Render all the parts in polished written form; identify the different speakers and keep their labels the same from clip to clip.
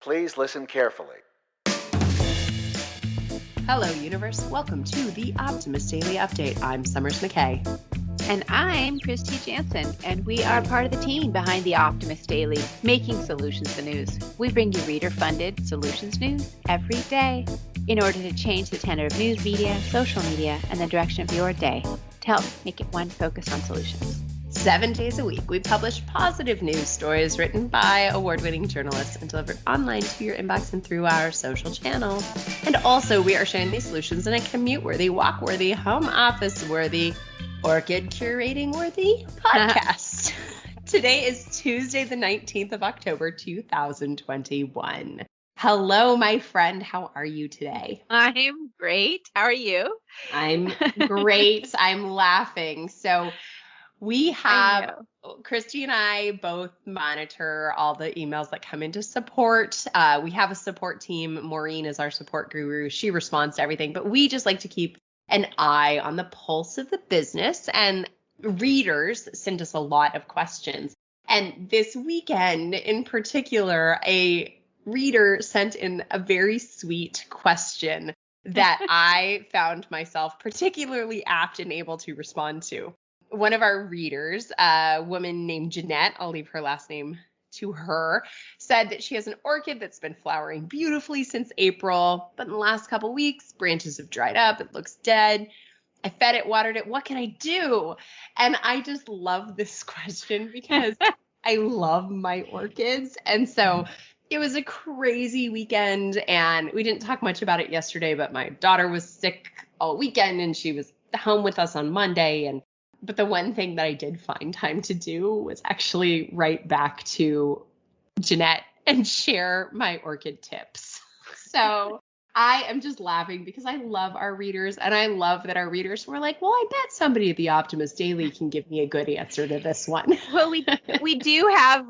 Speaker 1: Please listen carefully.
Speaker 2: Hello, universe. Welcome to the Optimist Daily Update. I'm Summers McKay.
Speaker 3: And I'm Kristy Jansen, and we are part of the team behind the Optimist Daily, making solutions the news. We bring you reader-funded solutions news every day in order to change the tenor of news media, social media, and the direction of your day to help make it one focus on solutions.
Speaker 2: 7 days a week, we publish positive news stories written by award-winning journalists and delivered online to your inbox and through our social channels. And also, we are sharing these solutions in a commute-worthy, walk-worthy, home office-worthy, orchid curating-worthy podcast. Today is Tuesday, the 19th of October, 2021. Hello, my friend. How are you today?
Speaker 3: I'm great. How are you?
Speaker 2: I'm great. I'm laughing. So we have, Kristy and I both monitor all the emails that come into support. We have a support team. Maureen is our support guru. She responds to everything, but we just like to keep an eye on the pulse of the business, and readers send us a lot of questions. And this weekend in particular, a reader sent in a very sweet question that I found myself particularly apt and able to respond to. One of our readers, a woman named Jeanette, I'll leave her last name to her, said that she has an orchid that's been flowering beautifully since April, but in the last couple weeks, branches have dried up. It looks dead. I fed it, watered it. What can I do? And I just love this question because I love my orchids. And so it was a crazy weekend, and we didn't talk much about it yesterday, but my daughter was sick all weekend and she was home with us on Monday. But the one thing that I did find time to do was actually write back to Jeanette and share my orchid tips. So I am just laughing because I love our readers, and I love that our readers were like, well, I bet somebody at the Optimist Daily can give me a good answer to this one.
Speaker 3: Well, we do have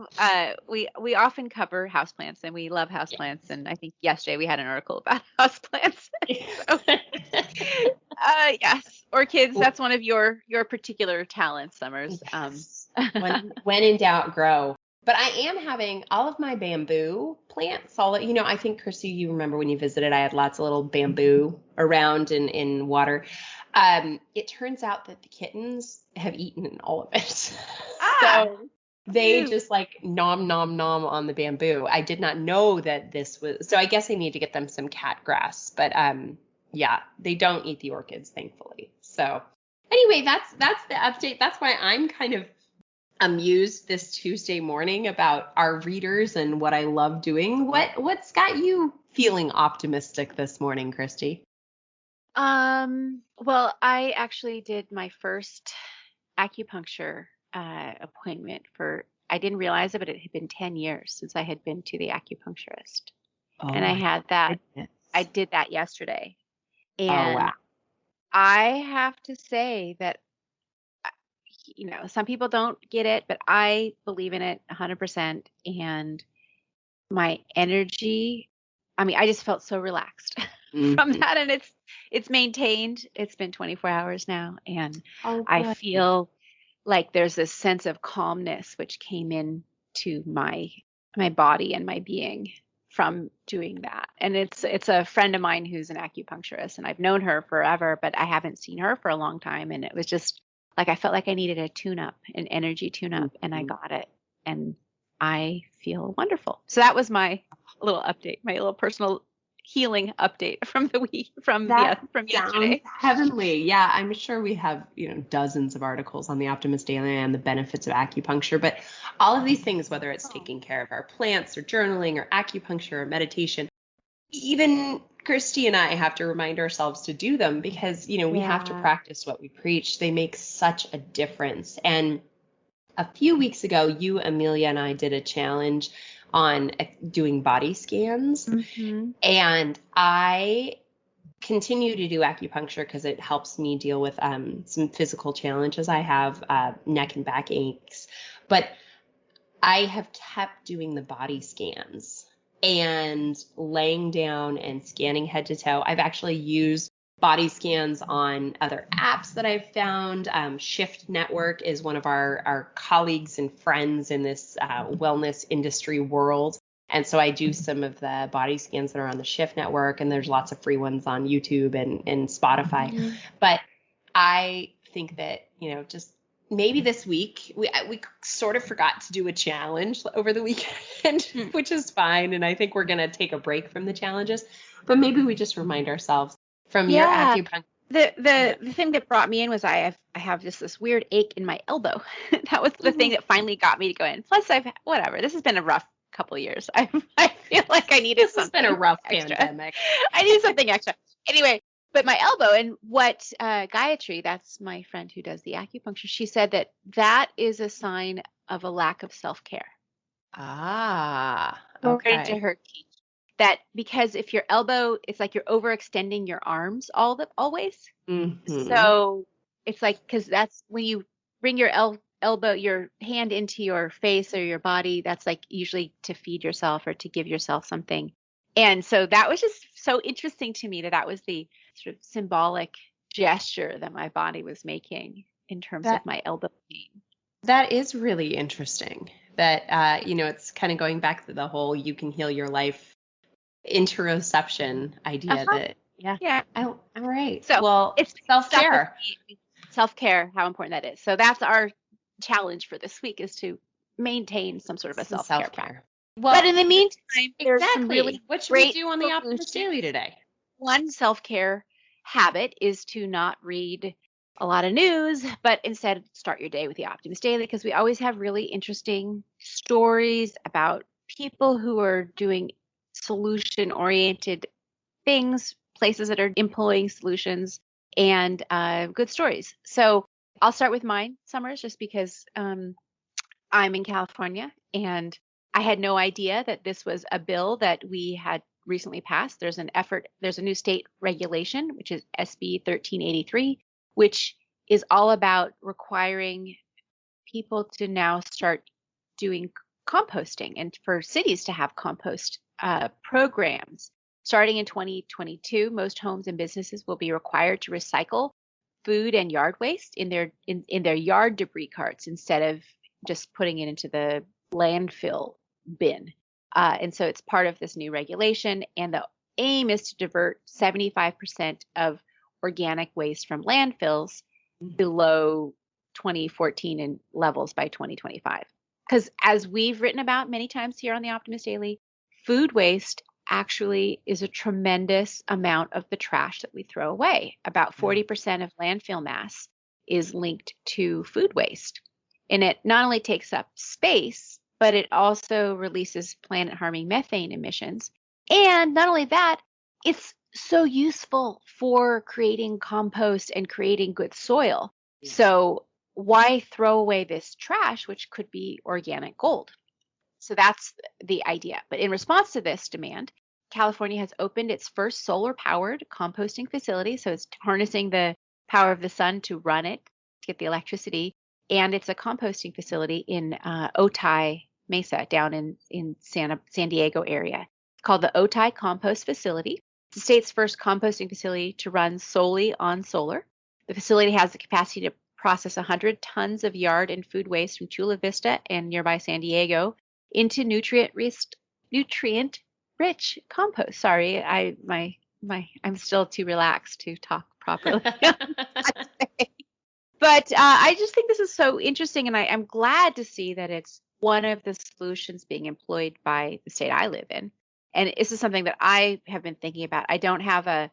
Speaker 3: we often cover houseplants, and we love houseplants. And I think yesterday we had an article about houseplants. Yes, orchids. That's one of your particular talents, Summers.
Speaker 2: Yes. When in doubt, grow. But I am having all of my bamboo plants. I think, Kristy, you remember when you visited, I had lots of little bamboo around in water. It turns out that the kittens have eaten all of it. So they just like nom, nom, nom on the bamboo. I did not know that this was, so I guess I need to get them some cat grass. But yeah, they don't eat the orchids, thankfully. So anyway, that's the update. That's why I'm kind of amused this Tuesday morning about our readers and what I love doing. What's got you feeling optimistic this morning, Kristy?
Speaker 3: Well, I actually did my first acupuncture appointment I didn't realize it, but it had been 10 years since I had been to the acupuncturist. And I had that. Goodness. I did that yesterday. And wow. I have to say that some people don't get it, but I believe in it 100%. And my energy, I just felt so relaxed from that. And it's maintained. It's been 24 hours now. And I feel like there's this sense of calmness which came into my body and my being from doing that. And it's a friend of mine who's an acupuncturist, and I've known her forever, but I haven't seen her for a long time. And it was just like I felt like I needed a tune-up, an energy tune-up, and I got it. And I feel wonderful. So that was my little update, my little personal healing update from the week, from yesterday.
Speaker 2: Heavenly. Yeah, I'm sure we have, dozens of articles on the Optimist Daily and the benefits of acupuncture, but all of these things, whether it's taking care of our plants or journaling or acupuncture or meditation, even Kristy and I have to remind ourselves to do them because, we have to practice what we preach. They make such a difference. And a few weeks ago, you, Amelia, and I did a challenge on doing body scans. Mm-hmm. And I continue to do acupuncture because it helps me deal with some physical challenges. I have neck and back aches, but I have kept doing the body scans and laying down and scanning head to toe. I've actually used body scans on other apps that I've found. Shift Network is one of our colleagues and friends in this wellness industry world. And so I do some of the body scans that are on the Shift Network, and there's lots of free ones on YouTube and Spotify. Mm-hmm. But I think that, just maybe this week, we sort of forgot to do a challenge over the weekend, which is fine. And I think we're going to take a break from the challenges. But maybe we just remind ourselves from your acupuncture.
Speaker 3: The thing that brought me in was I have just this weird ache in my elbow. That was the thing that finally got me to go in. Plus, this has been a rough couple of years. I feel like I needed something. It's
Speaker 2: been a rough
Speaker 3: extra.
Speaker 2: Pandemic.
Speaker 3: I need something extra. Anyway, but my elbow, and what Gayatri, that's my friend who does the acupuncture, she said that is a sign of a lack of self-care.
Speaker 2: Okay.
Speaker 3: According to her teach. That because if your elbow, it's like you're overextending your arms always. Mm-hmm. So it's like, because that's when you bring your elbow, your hand into your face or your body, that's like usually to feed yourself or to give yourself something. And so that was just so interesting to me that was the sort of symbolic gesture that my body was making in terms of my elbow pain.
Speaker 2: That is really interesting. That, it's kind of going back to the whole you can heal your life interoception idea that all right.
Speaker 3: So
Speaker 2: well, it's self-care.
Speaker 3: Self-care, how important that is. So that's our challenge for this week, is to maintain some sort of a self-care practice. Well, but in the meantime, there's some really
Speaker 2: what should we do on the Optimist Daily today?
Speaker 3: One self-care habit is to not read a lot of news, but instead start your day with the Optimist Daily, because we always have really interesting stories about people who are doing solution-oriented things, places that are employing solutions, and good stories. So I'll start with mine, Summers, just because I'm in California, and I had no idea that this was a bill that we had recently passed. There's a new state regulation, which is SB 1383, which is all about requiring people to now start doing composting, and for cities to have compost programs. Starting in 2022, most homes and businesses will be required to recycle food and yard waste in their yard debris carts instead of just putting it into the landfill bin. And so it's part of this new regulation, and the aim is to divert 75% of organic waste from landfills below 2014 in levels by 2025. Because as we've written about many times here on the Optimist Daily, food waste actually is a tremendous amount of the trash that we throw away. About 40% of landfill mass is linked to food waste. And it not only takes up space, but it also releases planet-harming methane emissions. And not only that, it's so useful for creating compost and creating good soil. Yeah. So why throw away this trash, which could be organic gold? So that's the idea. But in response to this demand, California has opened its first solar-powered composting facility. So it's harnessing the power of the sun to run it, to get the electricity. And it's a composting facility in Otay Mesa, down in San Diego area. It's called the Otay Compost Facility. It's the state's first composting facility to run solely on solar. The facility has the capacity to process 100 tons of yard and food waste from Chula Vista and nearby San Diego into nutrient-rich compost. Sorry, I'm still too relaxed to talk properly. But I just think this is so interesting, and I'm glad to see that it's one of the solutions being employed by the state I live in. And this is something that I have been thinking about. I don't have a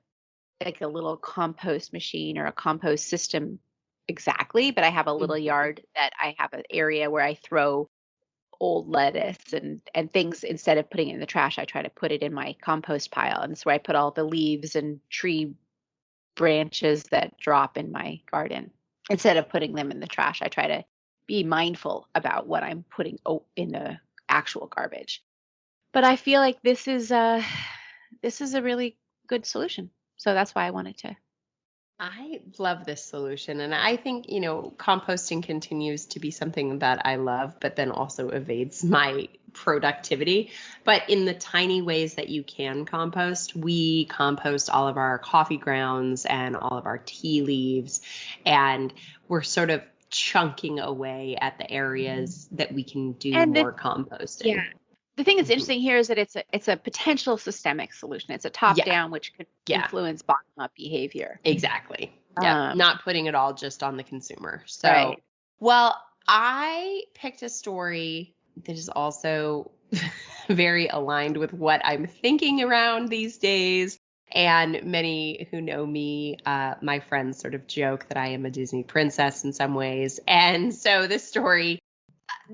Speaker 3: little compost machine or a compost system exactly, but I have a little yard that I have an area where I throw old lettuce and things. Instead of putting it in the trash, I try to put it in my compost pile. And that's where I put all the leaves and tree branches that drop in my garden. Instead of putting them in the trash, I try to be mindful about what I'm putting in the actual garbage. But I feel like this is a really good solution. So that's why I wanted to.
Speaker 2: I love this solution. And I think, composting continues to be something that I love, but then also evades my productivity. But in the tiny ways that you can compost, we compost all of our coffee grounds and all of our tea leaves. And we're sort of chunking away at the areas that we can do more composting.
Speaker 3: Yeah. the thing that's interesting here is that it's a potential systemic solution. It's a top-down, which could influence bottom-up behavior.
Speaker 2: Exactly. Yeah. Not putting it all just on the consumer. So, well, I picked a story that is also very aligned with what I'm thinking around these days. And many who know me, my friends sort of joke that I am a Disney princess in some ways. And so this story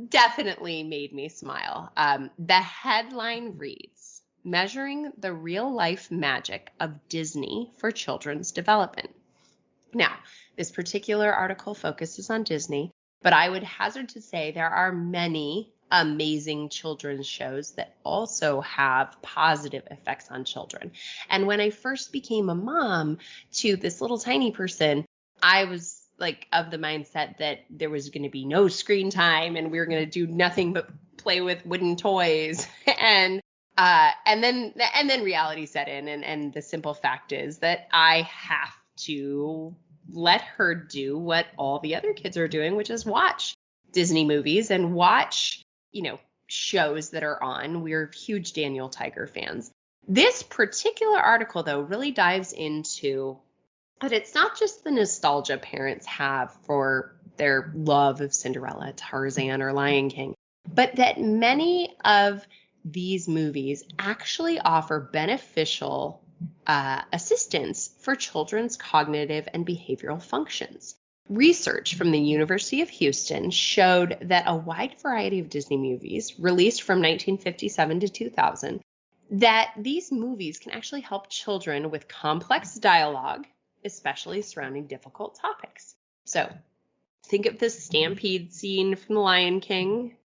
Speaker 2: definitely made me smile. The headline reads, "Measuring the Real Life Magic of Disney for Children's Development." Now, this particular article focuses on Disney, but I would hazard to say there are many amazing children's shows that also have positive effects on children. And when I first became a mom to this little tiny person, I was like of the mindset that there was going to be no screen time and we were going to do nothing but play with wooden toys. And then reality set in. And the simple fact is that I have to let her do what all the other kids are doing, which is watch Disney movies and watch, shows that are on. We're huge Daniel Tiger fans. This particular article, though, really dives into that it's not just the nostalgia parents have for their love of Cinderella, Tarzan, or Lion King, but that many of these movies actually offer beneficial assistance for children's cognitive and behavioral functions. Research from the University of Houston showed that a wide variety of Disney movies released from 1957 to 2000, that these movies can actually help children with complex dialogue, especially surrounding difficult topics. So think of this stampede scene from The Lion King,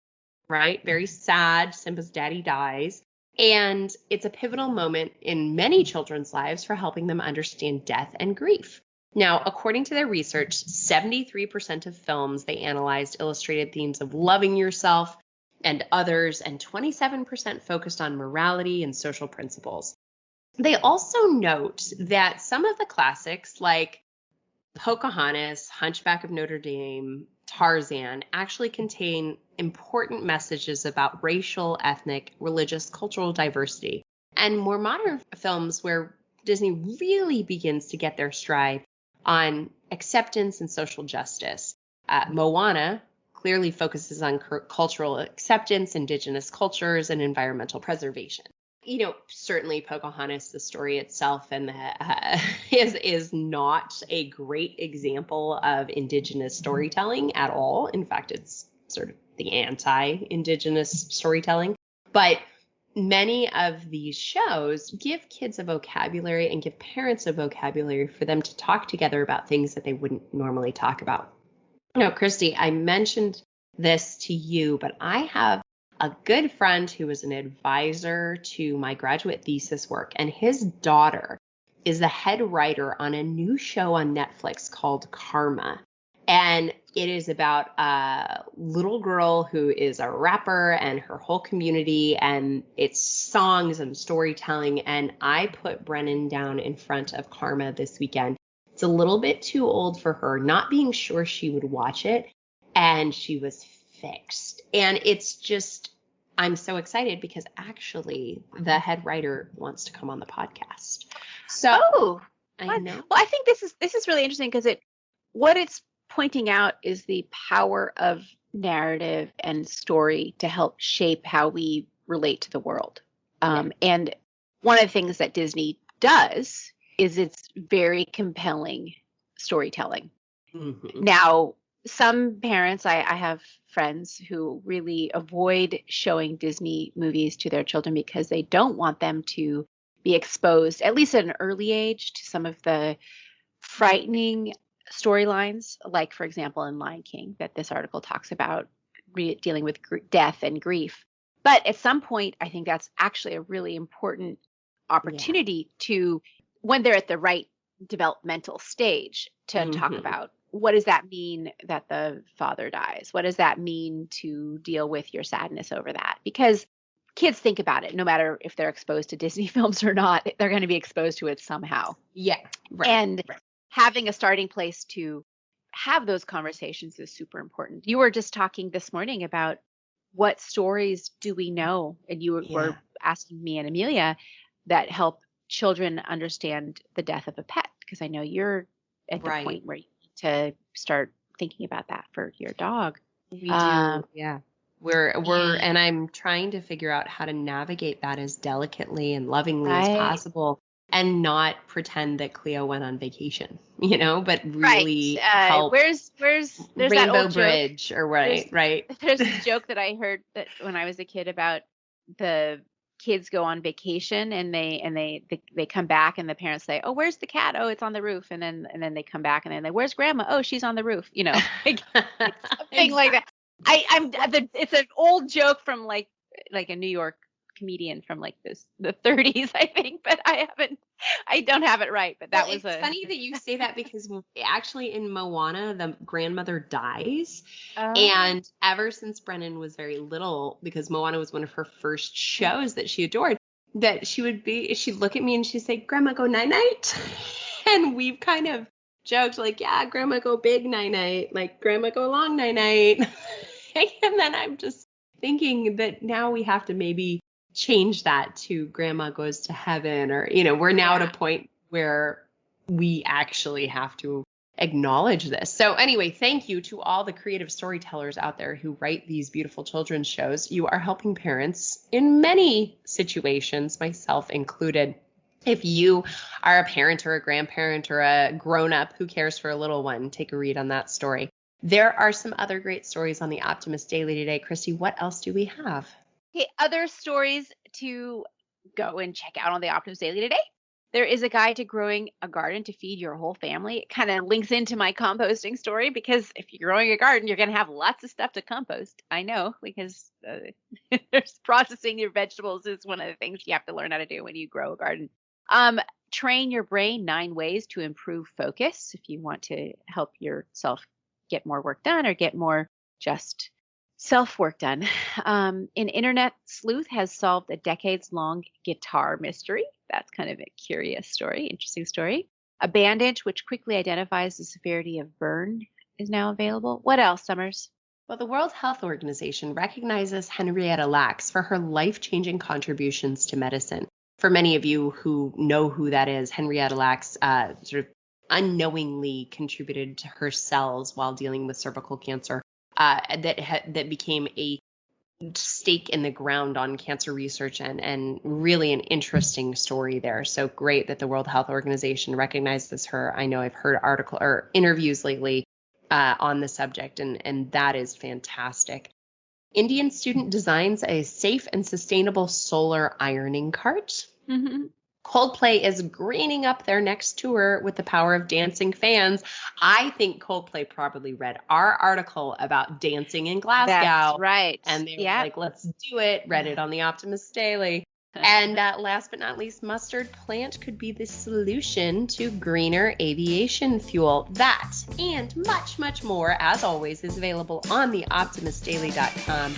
Speaker 2: right? Very sad. Simba's daddy dies. And it's a pivotal moment in many children's lives for helping them understand death and grief. Now, according to their research, 73% of films they analyzed illustrated themes of loving yourself and others, and 27% focused on morality and social principles. They also note that some of the classics like Pocahontas, Hunchback of Notre Dame, Tarzan actually contain important messages about racial, ethnic, religious, cultural diversity. And more modern films where Disney really begins to get their stride on acceptance and social justice. Moana clearly focuses on cultural acceptance, indigenous cultures, and environmental preservation. Certainly Pocahontas, the story itself, and is not a great example of indigenous storytelling at all. In fact, it's sort of the anti-indigenous storytelling. But many of these shows give kids a vocabulary and give parents a vocabulary for them to talk together about things that they wouldn't normally talk about. Now, Kristy, I mentioned this to you, but I have a good friend who was an advisor to my graduate thesis work, and his daughter is the head writer on a new show on Netflix called Karma. And it is about a little girl who is a rapper and her whole community, and it's songs and storytelling. And I put Brennan down in front of Karma this weekend. It's a little bit too old for her, not being sure she would watch it. And she was fixed. And it's just, I'm so excited because actually the head writer wants to come on the podcast. So I know.
Speaker 3: Well, I think this is really interesting because what it's pointing out is the power of narrative and story to help shape how we relate to the world. And one of the things that Disney does is it's very compelling storytelling. Mm-hmm. Now, some parents, I have friends who really avoid showing Disney movies to their children because they don't want them to be exposed, at least at an early age, to some of the frightening storylines, like, for example, in Lion King, that this article talks about dealing with death and grief. But at some point, I think that's actually a really important opportunity to, when they're at the right developmental stage, to talk about what does that mean that the father dies? What does that mean to deal with your sadness over that? Because kids think about it, no matter if they're exposed to Disney films or not, they're going to be exposed to it somehow.
Speaker 2: Yeah. Right.
Speaker 3: And having a starting place to have those conversations is super important. You were just talking this morning about what stories do we know? And you were asking me and Amelia that help children understand the death of a pet, because I know you're at the point where you need to start thinking about that for your dog.
Speaker 2: We do, yeah. And I'm trying to figure out how to navigate that as delicately and lovingly as possible, and not pretend that Cleo went on vacation, but really help.
Speaker 3: There's
Speaker 2: Rainbow
Speaker 3: that old
Speaker 2: Bridge
Speaker 3: joke,
Speaker 2: or right.
Speaker 3: There's this joke that I heard that when I was a kid about the kids go on vacation and they come back and the parents say, "Oh, where's the cat? Oh, it's on the roof." And then they come back and then where's grandma? Oh, she's on the roof. Like, something like that. It's an old joke from like a New York comedian from like the 30s, I think, but I don't have it right. But that was
Speaker 2: it's funny that you say that, because actually in Moana, the grandmother dies. And ever since Brennan was very little, because Moana was one of her first shows that she adored, that she'd look at me and she'd say, "Grandma, go night-night." And we've kind of joked like, "Yeah, Grandma, go big night-night," like Grandma, go long night-night. And then I'm just thinking that now we have to maybe change that to Grandma goes to heaven, or, we're now at a point where we actually have to acknowledge this. So anyway, thank you to all the creative storytellers out there who write these beautiful children's shows. You are helping parents in many situations, myself included. If you are a parent or a grandparent or a grown-up who cares for a little one, take a read on that story. There are some other great stories on the Optimist Daily today. Kristy, what else do we have?
Speaker 3: Okay, other stories to go and check out on the Optimist Daily today. There is a guide to growing a garden to feed your whole family. It kind of links into my composting story, because if you're growing a garden, you're going to have lots of stuff to compost. I know, because processing your vegetables is one of the things you have to learn how to do when you grow a garden. Train your brain 9 ways to improve focus if you want to help yourself get more work done, or get more just self-work done. An internet sleuth has solved a decades-long guitar mystery. That's kind of a curious story, interesting story. A bandage which quickly identifies the severity of burn is now available. What else, Summers?
Speaker 2: Well, the World Health Organization recognizes Henrietta Lacks for her life-changing contributions to medicine. For many of you who know who that is, Henrietta Lacks sort of unknowingly contributed to her cells while dealing with cervical cancer. That became a stake in the ground on cancer research, and really an interesting story there. So great that the World Health Organization recognizes her. I know I've heard article or interviews lately on the subject, and that is fantastic. Indian student designs a safe and sustainable solar ironing cart. Mm-hmm. Coldplay is greening up their next tour with the power of dancing fans. I think Coldplay probably read our article about dancing in Glasgow.
Speaker 3: That's right.
Speaker 2: And they were like, let's do it. Read it on the Optimist Daily. And last but not least, mustard plant could be the solution to greener aviation fuel. That and much, much more, as always, is available on the optimistdaily.com.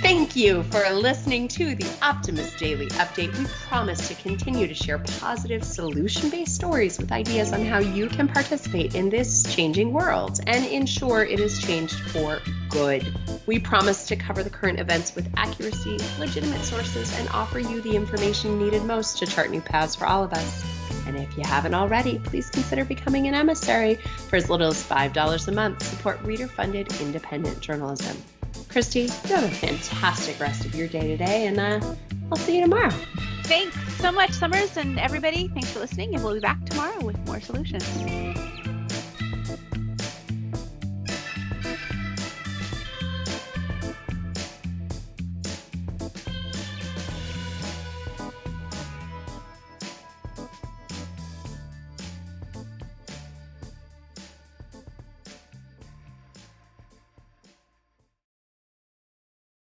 Speaker 2: Thank you for listening to the Optimist Daily Update. We promise to continue to share positive, solution-based stories with ideas on how you can participate in this changing world and ensure it is changed for good. We promise to cover the current events with accuracy, legitimate sources, and offer you the information needed most to chart new paths for all of us. And if you haven't already, please consider becoming an emissary. For as little as $5 a month, support reader-funded independent journalism. Kristy, you have a fantastic rest of your day today, and I'll see you tomorrow.
Speaker 3: Thanks so much, Summers, and everybody. Thanks for listening, and we'll be back tomorrow with more solutions.